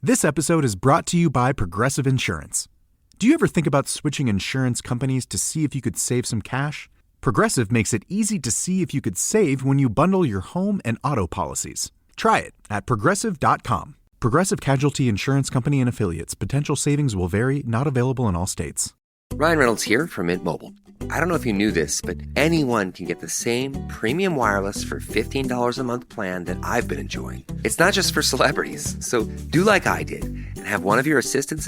This episode is brought to you by Progressive Insurance. Do you ever think about switching insurance companies to see if you could save some cash? Progressive makes it easy to see if you could save when you bundle your home and auto policies. Try it at Progressive.com. Progressive Casualty Insurance Company and Affiliates. Potential savings will vary, not available in all states. Ryan Reynolds here from Mint Mobile. I don't know if you knew this, but anyone can get the same premium wireless for $15 a month plan that I've been enjoying. It's not just for celebrities. So do like I did and have one of your assistants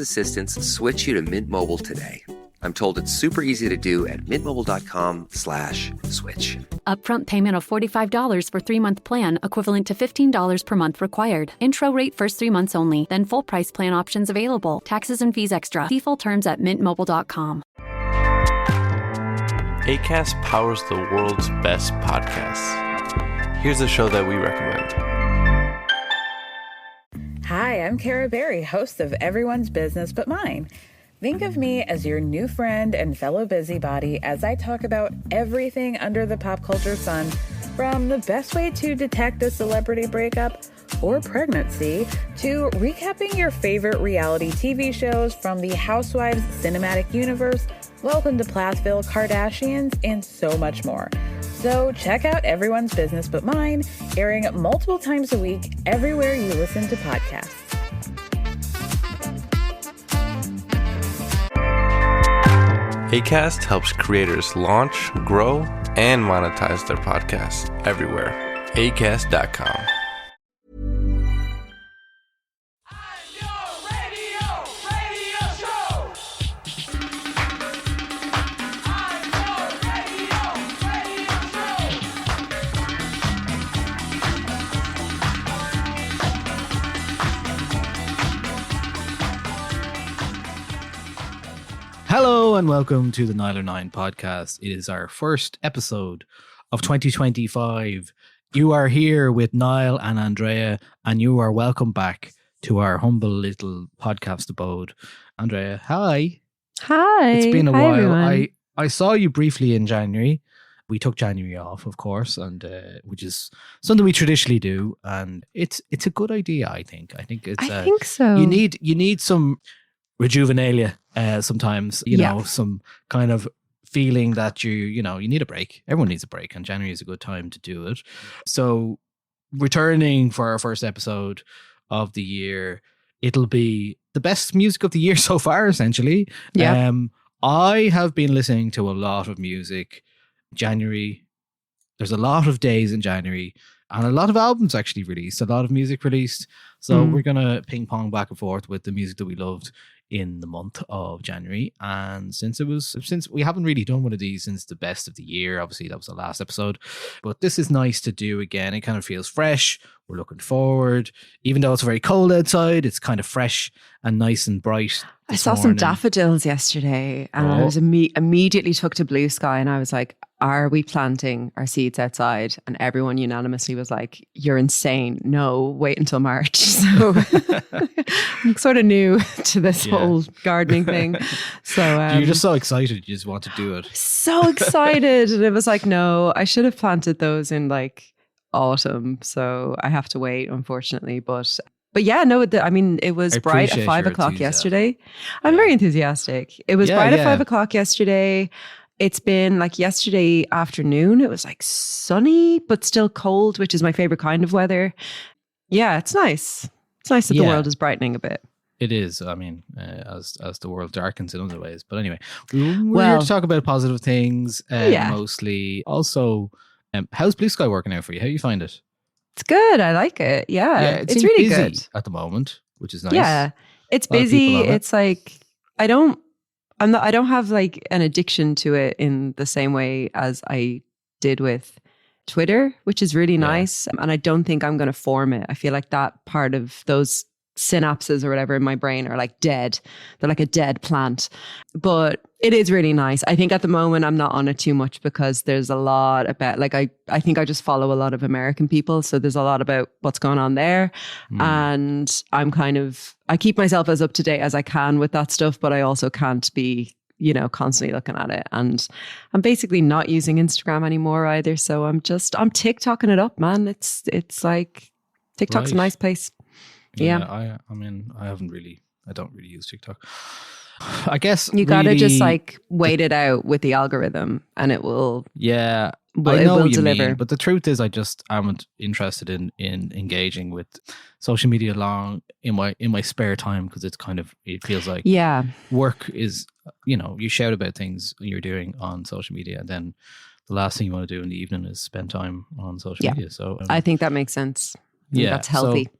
switch you to Mint Mobile today. I'm told it's super easy to do at mintmobile.com/switch. Upfront payment of $45 for 3-month plan, equivalent to $15 per month required. Intro rate first 3 months only, then full price plan options available. Taxes and fees extra. See full terms at mintmobile.com. Acast powers the world's best podcasts. Here's a show that we recommend. Hi, I'm Cara Berry, host of Everyone's Business But Mine. Think of me as your new friend and fellow busybody as I talk about everything under the pop culture sun, from the best way to detect a celebrity breakup or pregnancy, to recapping your favorite reality TV shows from the Housewives cinematic universe, Welcome to Plathville, Kardashians, and so much more. So check out Everyone's Business But Mine, airing multiple times a week everywhere you listen to podcasts. Acast helps creators launch, grow, and monetize their podcasts everywhere. Acast.com. Hello and welcome to the Nialler9 Podcast. It is our first episode of 2025. You are here with Niall and Andrea, and you are welcome back to our humble little podcast abode. Andrea, hi. Hi. It's been a Hi, while. everyone. I saw you briefly in January. We took January off, of course, and which is something we traditionally do, and it's a good idea. I think it's. I think so. You need some rejuvenalia sometimes, know, some kind of feeling that you need a break. Everyone needs a break, and January is a good time to do it. So returning for our first episode of the year, it'll be the best music of the year so far, essentially. Yeah. I have been listening to a lot of music. January, there's a lot of days in January, and a lot of albums actually released, a lot of music released. So we're going to ping pong back and forth with the music that we loved in the month of January. And since we haven't really done one of these since the best of the year, obviously that was the last episode, but this is nice to do again. It kind of feels fresh. We're looking forward, even though it's very cold outside, it's kind of fresh and nice and bright. I saw some daffodils yesterday, and I was immediately took to blue sky, and I was like, are we planting our seeds outside? And everyone unanimously was like, you're insane. No, wait until March. So I'm sort of new to this whole gardening thing. So you're just so excited. You just want to do it. So excited. And it was like, no, I should have planted those in like autumn. So I have to wait, unfortunately. But yeah, no, it was bright at 5 o'clock yesterday. I'm very enthusiastic. It was bright at 5 o'clock yesterday. It's been like yesterday afternoon. It was like sunny, but still cold, which is my favorite kind of weather. Yeah, it's nice. It's nice that the world is brightening a bit. It is. I mean, as the world darkens in other ways. But anyway, we're here to talk about positive things mostly. Also, how's Blue Sky working out for you? How do you find it? It's good. I like it. Yeah, it's really good at the moment, which is nice. Yeah, it's busy. It's like I don't have like an addiction to it in the same way as I did with Twitter, which is really nice. And I don't think I'm going to form it. I feel like that part of those synapses or whatever in my brain are like dead. They're like a dead plant. But it is really nice. I think at the moment I'm not on it too much because there's a lot about like I think I just follow a lot of American people. So there's a lot about what's going on there. And I keep myself as up to date as I can with that stuff, but I also can't be, constantly looking at it. And I'm basically not using Instagram anymore either. So I'm TikToking it up, man. It's like TikTok's a nice place. Yeah. I mean, I don't really use TikTok. I guess you gotta just like wait it out with the algorithm, and it will. Yeah, I know what you mean, but the truth is, I just am interested in engaging with social media in my spare time, because it's kind of, it feels like work is, you shout about things you're doing on social media, and then the last thing you want to do in the evening is spend time on social media. So I think that makes sense. That's healthy. So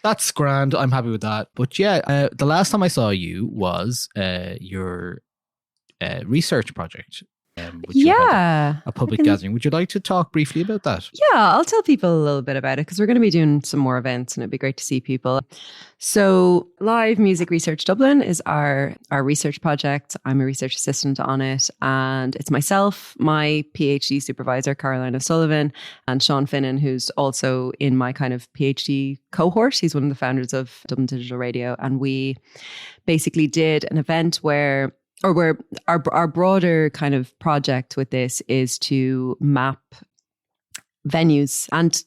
that's grand. I'm happy with that. But the last time I saw you was your research project. Which you had a public gathering. Would you like to talk briefly about that? Yeah, I'll tell people a little bit about it, because we're going to be doing some more events and it'd be great to see people. So Live Music Research Dublin is our research project. I'm a research assistant on it, and it's myself, my PhD supervisor, Caroline O'Sullivan, and Sean Finnan, who's also in my kind of PhD cohort. He's one of the founders of Dublin Digital Radio. And we basically did an event where our broader kind of project with this is to map venues, and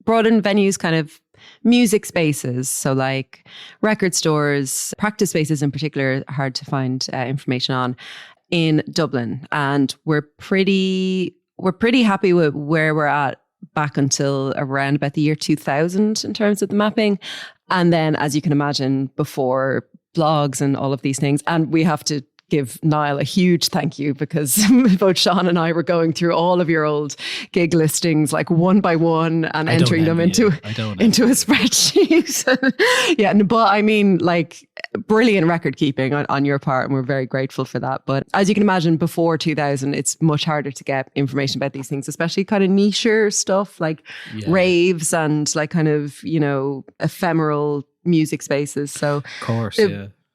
broaden venues, kind of music spaces. So like record stores, practice spaces in particular, hard to find information on in Dublin. And we're pretty happy with where we're at back until around about the year 2000 in terms of the mapping. And then, as you can imagine, before blogs and all of these things, and we have to give Niall a huge thank you, because both Sean and I were going through all of your old gig listings like one by one and entering them into a spreadsheet. But I mean, like, brilliant record keeping on your part, and we're very grateful for that. But as you can imagine, before 2000, it's much harder to get information about these things, especially kind of niche stuff like raves and like kind of, ephemeral music spaces. So, of course,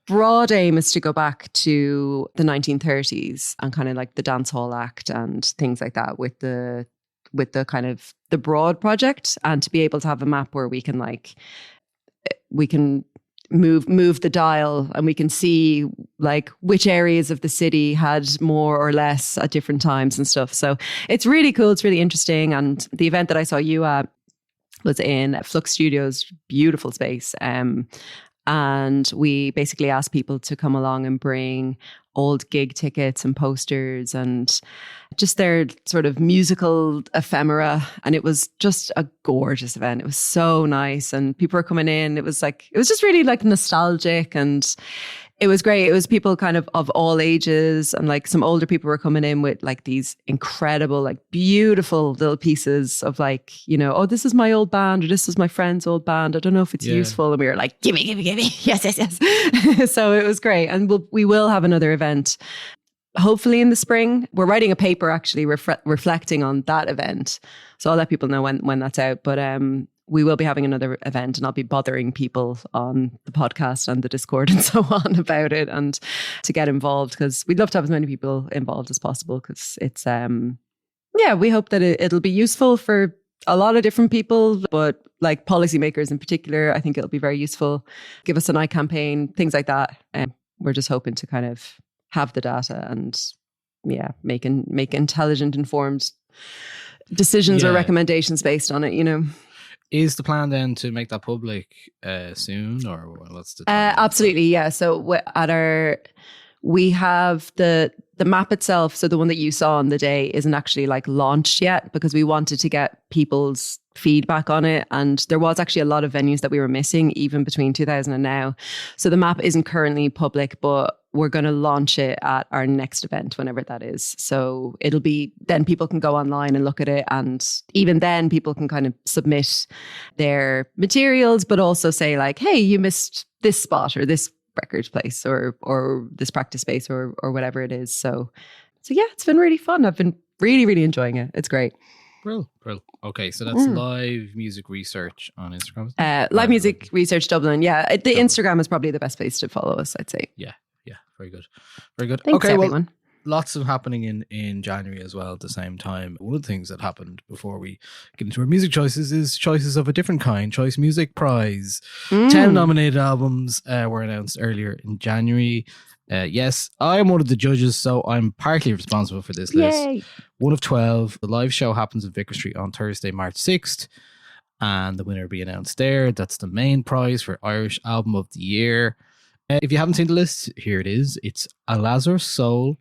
broad aim is to go back to the 1930s and kind of like the dance hall act and things like that with the kind of the broad project, and to be able to have a map where we can move the dial, and we can see like which areas of the city had more or less at different times and stuff. So it's really cool. It's really interesting. And the event that I saw you at was in Flux Studios, beautiful space. And we basically asked people to come along and bring old gig tickets and posters and just their sort of musical ephemera. And it was just a gorgeous event. It was so nice. And people were coming in. It was just really like nostalgic, and it was great. It was people kind of all ages, and like some older people were coming in with like these incredible, like beautiful little pieces of like, oh, this is my old band, or this is my friend's old band. I don't know if it's useful. And we were like, give me. Yes. So it was great. And we will have another event, hopefully in the spring. We're writing a paper actually reflecting on that event. So I'll let people know when that's out. But we will be having another event, and I'll be bothering people on the podcast and the Discord and so on about it, and to get involved, because we'd love to have as many people involved as possible, because it's, we hope that it'll be useful for a lot of different people, but like policymakers in particular, I think it'll be very useful. Give us an eye campaign, things like that. We're just hoping to kind of have the data and make intelligent, informed decisions or recommendations based on it, Is the plan then to make that public soon, or what's the absolutely, yeah. So we have the map itself. So the one that you saw on the day isn't actually like launched yet, because we wanted to get people's feedback on it. And there was actually a lot of venues that we were missing even between 2000 and now. So the map isn't currently public, but we're going to launch it at our next event, whenever that is. So it'll be, then people can go online and look at it. And even then people can kind of submit their materials, but also say like, hey, you missed this spot or this record place or this practice space or whatever it is. So yeah, it's been really fun. I've been really, really enjoying it. It's great. Brill. Okay, so that's Live Music Research on Instagram. Live Music Research Dublin. Yeah, the Instagram is probably the best place to follow us, I'd say. Yeah. Very good. Thanks, okay, everyone. Well, lots of happening in January as well at the same time. One of the things that happened before we get into our music choices is choices of a different kind. Choice Music Prize. 10 nominated albums were announced earlier in January. Yes, I am one of the judges, so I'm partly responsible for this list. Yay. One of 12. The live show happens at Vicar Street on Thursday, March 6th. and the winner will be announced there. That's the main prize for Irish Album of the Year. If you haven't seen the list, here it is. It's Olafur Soul,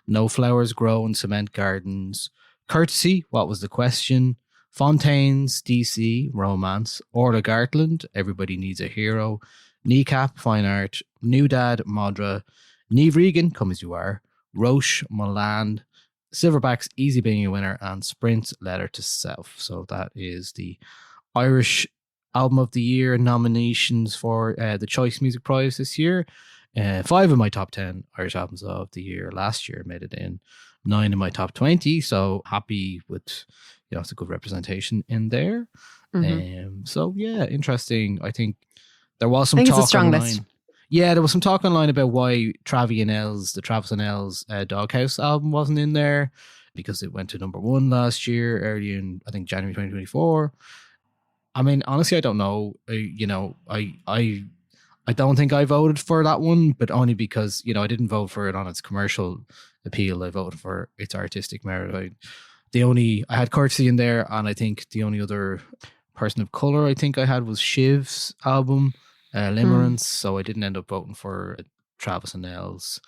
No Flowers Grow in Cement Gardens, Courtesy, What Was the Question, Fontaine's, DC, Romance, Orla Gartland, Everybody Needs a Hero, Kneecap, Fine Art, New Dad, Modra, Niamh Regan, Come As You Are, Roche, Moland, Silverbacks, Easy Being a Winner, and Sprint, Letter to Self. So that is the Irish Album of the Year nominations for the Choice Music Prize this year. 5 of my top 10 Irish albums of the year last year made it in. 9 in my top 20. So happy with, it's a good representation in there. So yeah, interesting. I think there was some talk it's a strong online. list. Yeah, there was some talk online about why the Travis and Els Doghouse album wasn't in there, because it went to number 1 last year, early in, I think, January 2024. I mean, honestly, I don't know. I don't think I voted for that one, but only because, I didn't vote for it on its commercial appeal. I voted for its artistic merit. I had Courtesy in there, and I think the only other person of colour I think I had was Shiv's album, Limerence, so I didn't end up voting for Travis and Els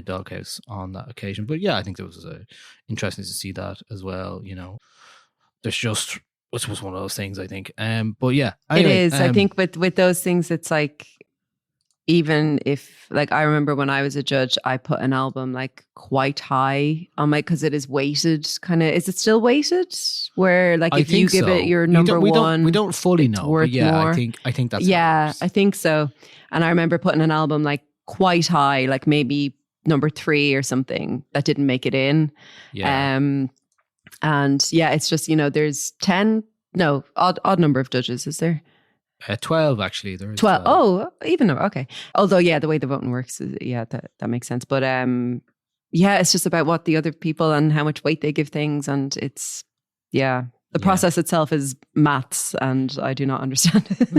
Doghouse on that occasion. But yeah, I think it was interesting to see that as well. There's just, it was one of those things, I think. But yeah, anyway, it is. I think with those things, it's like, even if, like, I remember when I was a judge, I put an album like quite high on my, because it is weighted kind of. Is it still weighted? Where like if you give it your number one, we don't fully know. But yeah, more. I think that's I think so. And I remember putting an album like quite high, like maybe number 3 or something, that didn't make it in. Yeah. And yeah, it's just, there's odd number of judges, is there? 12 actually. There is 12. Oh, even number. Okay. Although, yeah, the way the voting works, that makes sense. But it's just about what the other people and how much weight they give things, and it's the process itself is maths, and I do not understand it.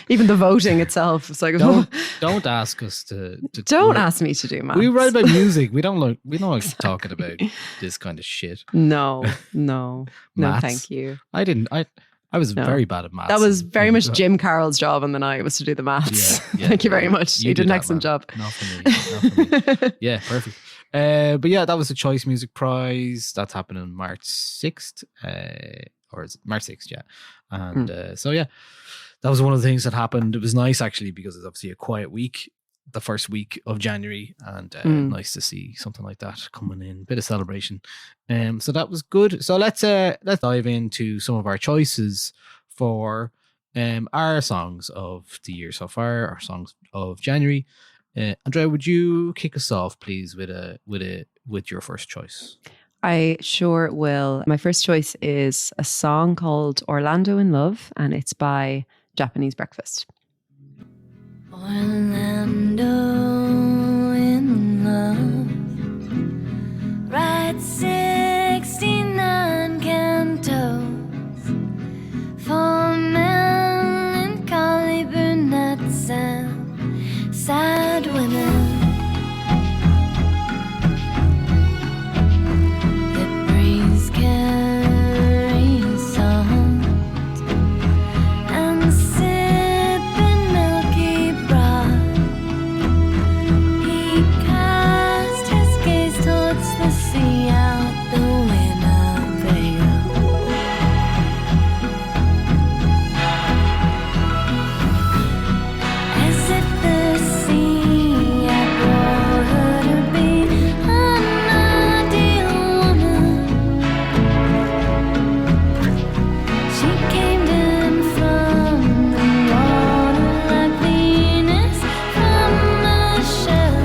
Even the voting itself, it's like don't ask us to don't ask me to do maths. We write about music. We don't like Exactly. talking about this kind of shit. No, thank you. I was very bad at maths. That was very much Jim Carroll's job on the night, was to do the maths. Yeah, thank you very much. You did an excellent job. Not for me. Yeah, perfect. But yeah, that was the Choice Music Prize. That's happening on March 6th. Or is it March 6th? Yeah. And so yeah, that was one of the things that happened. It was nice actually, because it's obviously a quiet week, the first week of January, and nice to see something like that coming in, bit of celebration. So that was good. So let's dive into some of our choices for our songs of the year so far, our songs of January. Andrea, would you kick us off, please, with your first choice? I sure will. My first choice is a song called Orlando in Love, and it's by Japanese Breakfast. Orlando in love, write 69 cantos for melancholy brunettes and sad women. The breeze carries salt and sipping milky broth. He cast his gaze towards the sea out the Winnebago. As if the sea had brought her to be an ideal woman. She came in from the water like Venus from a shell,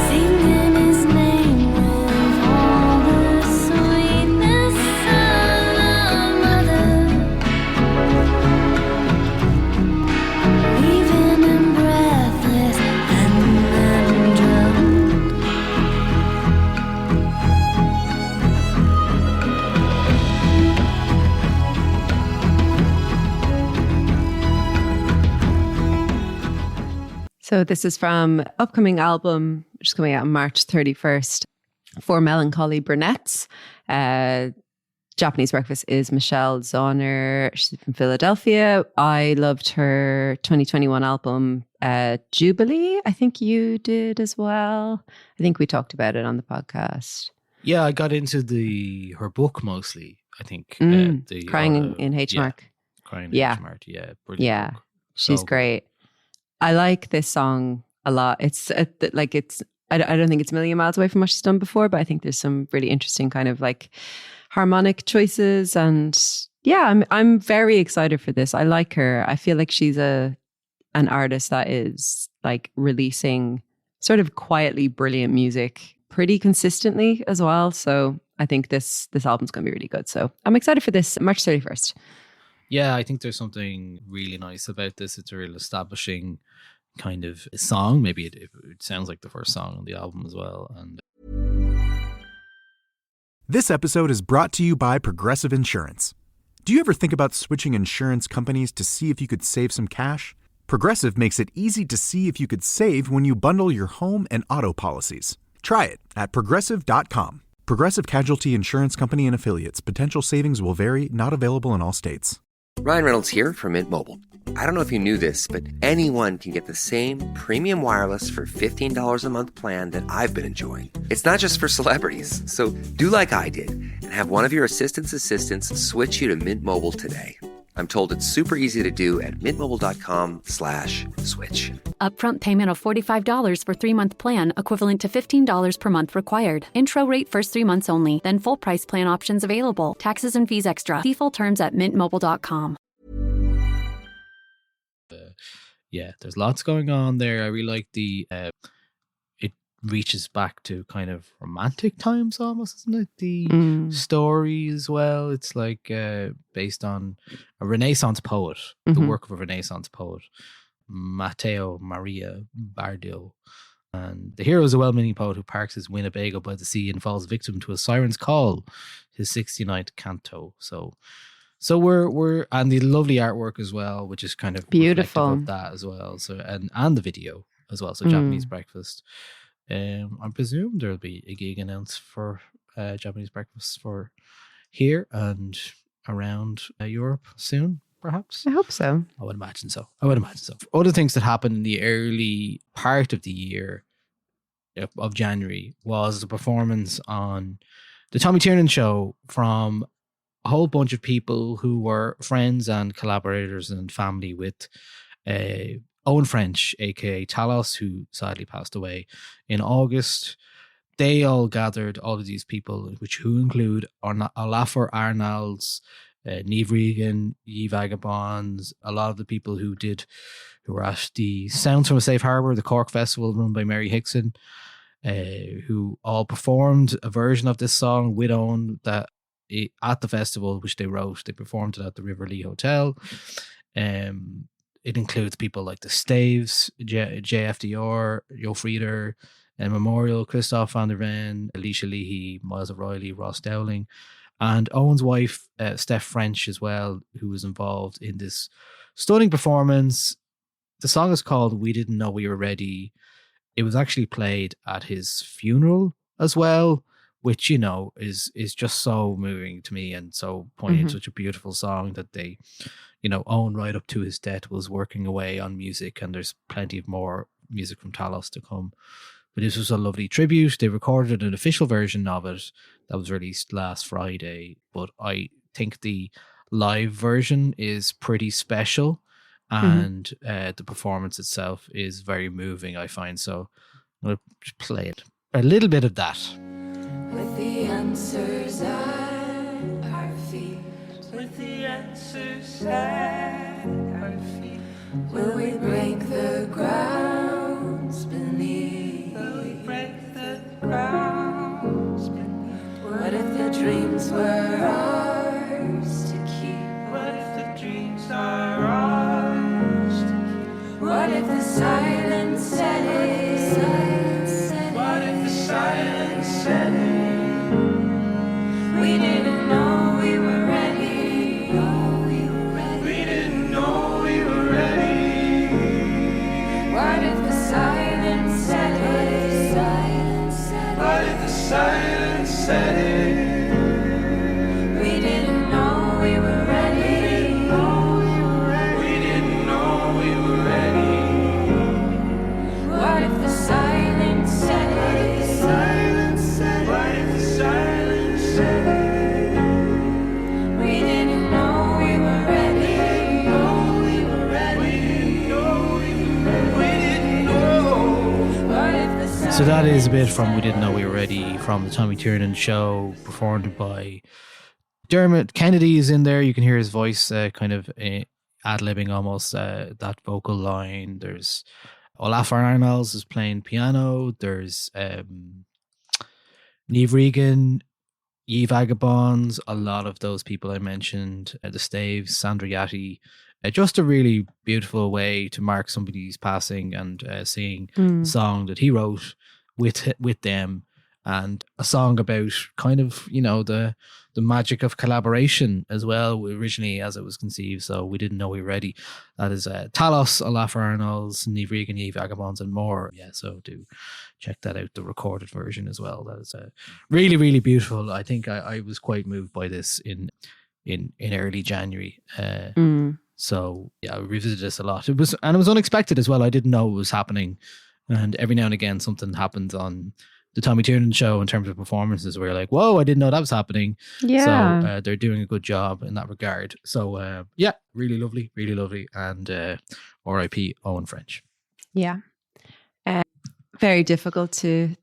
singing his name with all the sweetness of a mother, leaving him breathless and then drowned. So this is from upcoming album, which is coming out on March 31st, for Melancholy Brunettes. Japanese Breakfast is Michelle Zauner. She's from Philadelphia. I loved her 2021 album, Jubilee. I think you did as well. I think we talked about it on the podcast. Yeah, I got into her book mostly, I think. Crying in H Mark. Crying in H Mark, yeah. Brilliant Yeah, book. she's So great. I like this song a lot. It's I don't think it's a million miles away from what she's done before, but I think there's some really interesting kind of like harmonic choices, and yeah, I'm very excited for this. I like her. I feel like she's an artist that is like releasing sort of quietly brilliant music pretty consistently as well. So I think this album's going to be really good. So I'm excited for this March 31st. Yeah, I think there's something really nice about this. It's a real establishing kind of song. Maybe it sounds like the first song on the album as well. And This episode is brought to you by Progressive Insurance. Do you ever think about switching insurance companies to see if you could save some cash? Progressive makes it easy to see if you could save when you bundle your home and auto policies. Try it at Progressive.com. Progressive Casualty Insurance Company and Affiliates. Potential savings will vary. Not available in all states. Ryan Reynolds here from Mint Mobile. I don't know if you knew this, but anyone can get the same premium wireless for $15 a month plan that I've been enjoying. It's not just for celebrities. So do like I did and have one of your assistants switch you to Mint Mobile today. I'm told it's super easy to do at mintmobile.com/switch. Upfront payment of $45 for 3-month plan, equivalent to $15 per month required. Intro rate first 3 months only, then full price plan options available. Taxes and fees extra. See full terms at mintmobile.com. yeah, there's lots going on there. I really like it reaches back to kind of romantic times almost, isn't it? The story as well. It's like based on a Renaissance poet, the work of a Renaissance poet, Matteo Maria Bardil. And the hero is a well-meaning poet who parks his Winnebago by the sea and falls victim to a siren's call, his 69th canto. So we're and the lovely artwork as well, which is kind of beautiful of that as well. So and the video as well. So Japanese Breakfast. I presume there'll be a gig announced for Japanese Breakfast for here and around Europe soon, perhaps. I hope so. I would imagine so. Other things that happened in the early part of the year of January was the performance on the Tommy Tiernan show from a whole bunch of people who were friends and collaborators and family with Owen French, aka Talos, who sadly passed away in August. They all gathered, all of these people, who include Olafur Arnalds, Niamh Regan, Ye Vagabonds, a lot of the people who were at the Sounds from a Safe Harbour, the Cork Festival run by Mary Hickson, who all performed a version of this song with Owen that at the festival, which they wrote. They performed it at the River Lee Hotel. It includes people like the Staves, JFDR, Jo Frieder, Memorial, Christoph van der Ven, Alicia Leahy, Miles O'Reilly, Ross Dowling, and Owen's wife, Steph French as well, who was involved in this stunning performance. The song is called We Didn't Know We Were Ready. It was actually played at his funeral as well, which, is just so moving to me and so poignant, such a beautiful song that they, Owen right up to his death was working away on music, and there's plenty of more music from Talos to come. But this was a lovely tribute. They recorded an official version of it that was released last Friday, but I think the live version is pretty special, and the performance itself is very moving, I find. So I'm going to play it. A little bit of that. With the answers at our feet, with the answers at our feet, will we break the grounds beneath? will we break the grounds beneath? What if the dreams were ours to keep? What if the dreams are ours to keep? What if the silence said it? What if the silence said it? We didn't know we were ready. We didn't know we were ready. What if the silence said it? What if the silence said it? We So that is a bit from We Didn't Know We Were Ready from the Tommy Tiernan show, performed by Dermot Kennedy is in there. You can hear his voice kind of ad-libbing almost that vocal line. There's Olafur Arnalds is playing piano. There's Niamh Regan, Ye Vagabonds, a lot of those people I mentioned, the Staves, Sandra Yatti. Just a really beautiful way to mark somebody's passing and singing a song that he wrote with them, and a song about kind of, you know, the magic of collaboration as well, originally as it was conceived. So We Didn't Know We Were Ready. That is Talos, Olafur Arnalds, Niamh Regan, Ye Vagabonds, and more. Yeah, so do check that out, the recorded version as well. That is really, really beautiful. I think I was quite moved by this in early January. So yeah, I revisited this a lot. It was unexpected as well. I didn't know it was happening, and every now and again something happens on the Tommy Tiernan show in terms of performances where you're like, whoa, I didn't know that was happening. Yeah. So they're doing a good job in that regard. So yeah, really lovely, and R.I.P. Owen French. Yeah. Very difficult to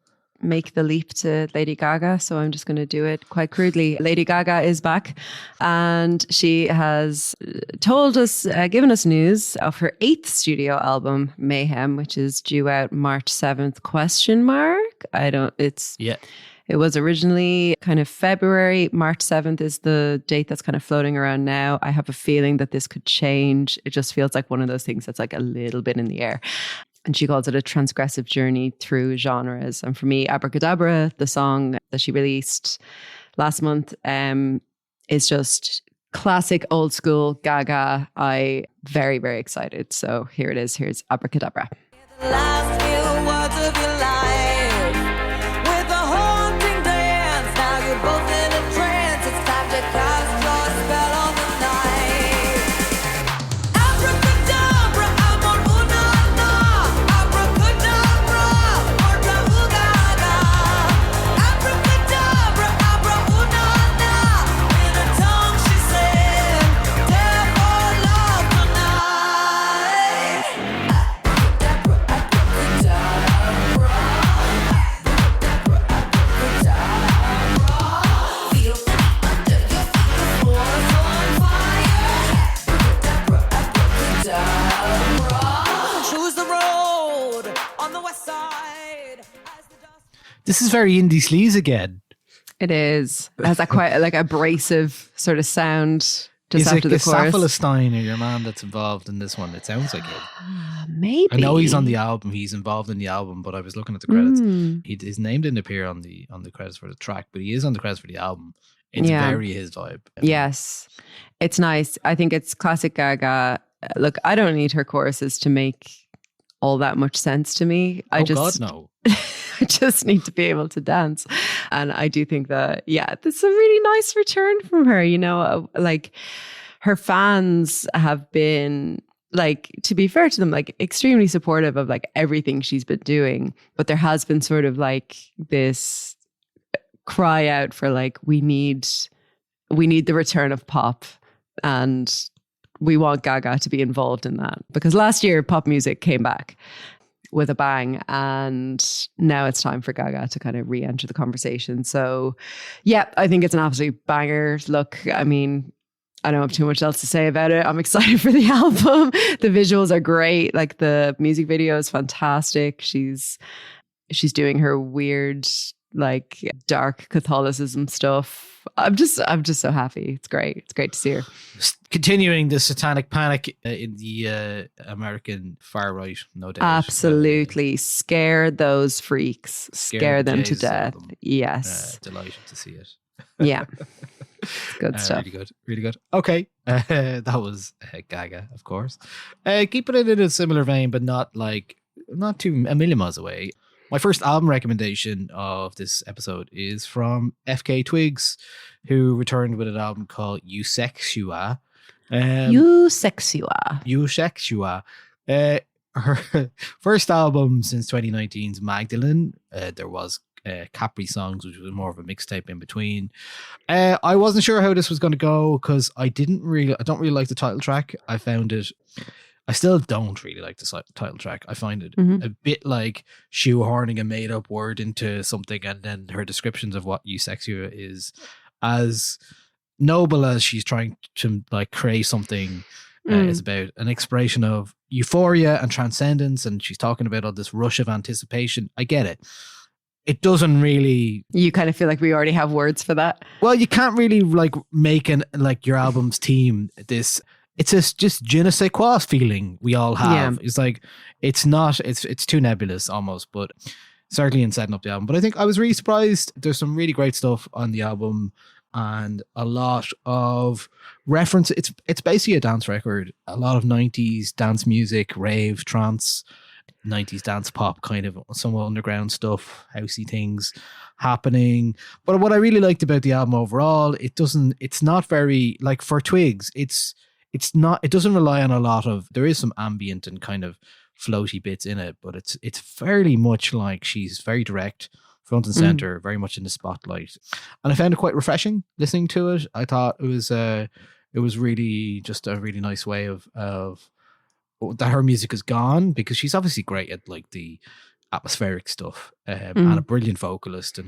make the leap to Lady Gaga, so I'm just going to do it quite crudely. Lady Gaga is back, and she has told us, given us news of her 8th studio album, Mayhem, which is due out March 7th, ? It was originally kind of February. March 7th is the date that's kind of floating around now. I have a feeling that this could change. It just feels like one of those things that's like a little bit in the air. And she calls it a transgressive journey through genres. And for me, Abracadabra, the song that she released last month, is just classic old school Gaga. I very, very excited. So here it is. Here's Abracadabra. The last few words of your life with a haunting dance. Now you're both in a trance. It's time to cast your spell on the night. Abracadabra, amor una na. Abracadabra, orca ugaga. Abracadabra, abra una na. In a tongue she said, dare for love tonight. Choose the road on the west side. This is very indie sleaze again. It is. It has that quite like abrasive sort of sound just Is after it the chorus. Cephalostein or your man that's involved in this one? It sounds like it. Maybe. I know he's on the album. He's involved in the album, but I was looking at the credits. His name didn't appear on the credits for the track, but he is on the credits for the album. It's very his vibe. Yes. It's nice. I think it's classic Gaga. Look, I don't need her choruses to make all that much sense to me. God, no. I just need to be able to dance. And I do think that, yeah, this is a really nice return from her. You know, like her fans have been, like, to be fair to them, like extremely supportive of like everything she's been doing. But there has been sort of like this cry out for like, we need the return of pop, and we want Gaga to be involved in that, because last year pop music came back with a bang, and now it's time for Gaga to kind of re-enter the conversation. So yeah, I think it's an absolute banger. Look, I mean, I don't have too much else to say about it. I'm excited for the album. The visuals are great. Like the music video is fantastic. She's doing her weird, like dark Catholicism stuff. I'm just so happy. It's great. It's great to see her. Continuing the satanic panic in the American far right, no doubt. Absolutely. Scare those freaks. Scare them to death. Yes. Delighted to see it. Yeah. Good stuff. Really good. Really good. Okay. That was Gaga, of course. Keeping it in a similar vein, but not too a million miles away. My first album recommendation of this episode is from FKA Twigs, who returned with an album called Eusexua. Eusexua. Her first album since 2019's Magdalene. There was Capri Songs, which was more of a mixtape in between. I wasn't sure how this was going to go because I don't really like the title track. I found it I still don't really like the title track. I find it a bit like shoehorning a made up word into something, and then her descriptions of what eusexia is as noble as she's trying to like create something is about an exploration of euphoria and transcendence, and she's talking about all this rush of anticipation. I get it. It doesn't really. You kind of feel like we already have words for that. Well, you can't really like make your album's theme this. It's just je ne sais quoi feeling we all have. Yeah. It's like it's too nebulous almost, but certainly in setting up the album. But I think I was really surprised. There's some really great stuff on the album and a lot of reference. It's basically a dance record. A lot of 90s dance music, rave, trance, 90s dance pop, kind of some underground stuff, housey things happening. But what I really liked about the album overall, it's not very, like for Twigs, it doesn't rely on a lot of, there is some ambient and kind of floaty bits in it, but it's fairly much like she's very direct, front and center, very much in the spotlight. And I found it quite refreshing listening to it. I thought it was really just a really nice way of that her music is gone, because she's obviously great at like the atmospheric stuff and a brilliant vocalist,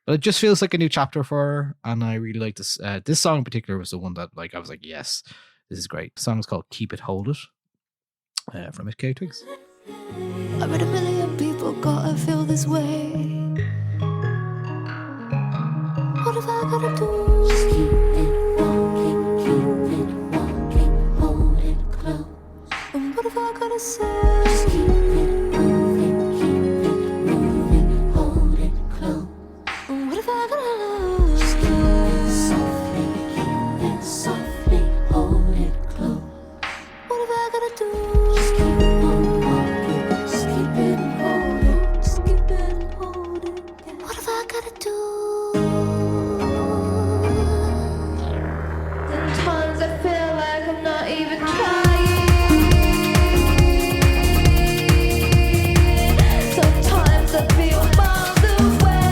but it just feels like a new chapter for her. And I really like this. This song in particular was the one that like I was like, yes, this is great. The song is called "Keep It, Hold It" from FKA Twigs. I bet 1 million people gotta feel this way. What have I gotta do? Just keep it walking, hold it close. And what have I gotta say? Just keep it moving, hold it close. And what have I gotta love? Just keep it softly, hold it close. What have I gotta do? Just keep it walking, just keep it holding, just keep it holding. What have I gotta do? Sometimes I feel like I'm not even trying. Sometimes I feel miles away.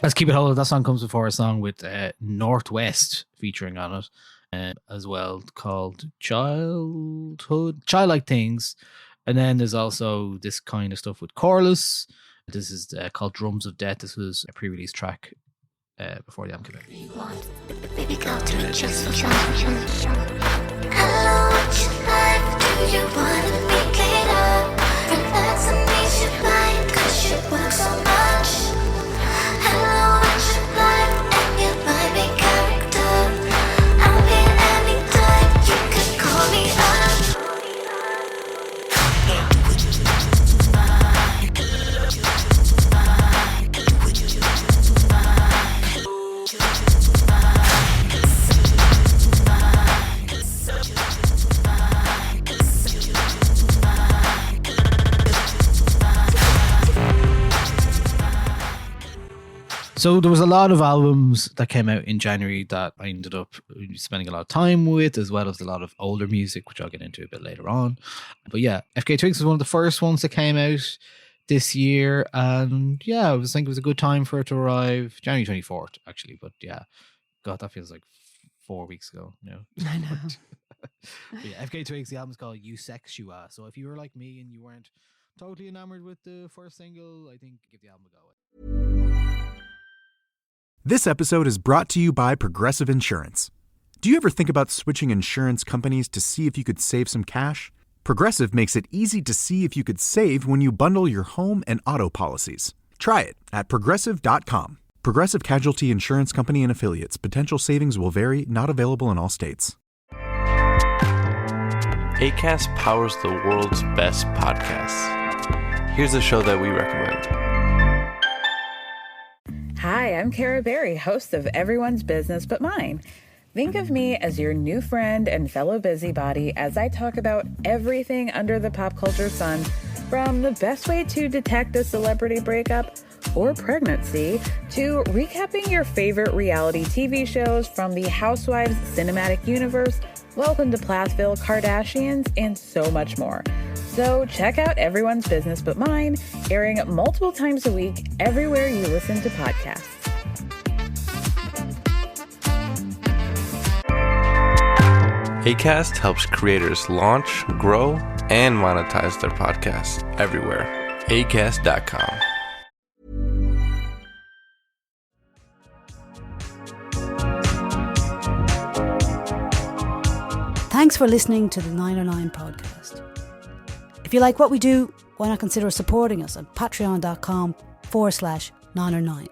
Let's keep it hold. That song comes before a song with Northwest featuring on it, as well, called Childlike Things. And then there's also this kind of stuff with Corliss. This is called Drums of Death. This was a pre-release track before the album came out. Baby girl, do it just for fun. Hello, what you like? Do you wanna make it up? Relax and ease your mind, 'cause you work so much. Hello, what you like? And you might be character. I'm here anytime, you can call me up. So there was a lot of albums that came out in January that I ended up spending a lot of time with, as well as a lot of older music, which I'll get into a bit later on. But yeah, FKA Twigs was one of the first ones that came out this year. And yeah, I was thinking it was a good time for it to arrive. January 24th, actually. But yeah, God, that feels like 4 weeks ago. You know? I know. But yeah, FKA Twigs, the album's called Eusexia. So if you were like me and you weren't totally enamored with the first single, I think give the album a go. This episode is brought to you by Progressive Insurance. Do you ever think about switching insurance companies to see if you could save some cash? Progressive makes it easy to see if you could save when you bundle your home and auto policies. Try it at Progressive.com. Progressive Casualty Insurance Company and Affiliates. Potential savings will vary, not available in all states. Acast powers the world's best podcasts. Here's a show that we recommend. Hi, I'm Cara Berry, host of Everyone's Business But Mine. Think of me as your new friend and fellow busybody as I talk about everything under the pop culture sun, from the best way to detect a celebrity breakup or pregnancy, to recapping your favorite reality TV shows from the Housewives cinematic universe, Welcome to Plathville, Kardashians, and so much more. So check out Everyone's Business But Mine, airing multiple times a week everywhere you listen to podcasts. Acast helps creators launch, grow, and monetize their podcasts everywhere. Acast.com. Thanks for listening to the Nialler9 Podcast. If you like what we do, why not consider supporting us at patreon.com/Nialler9.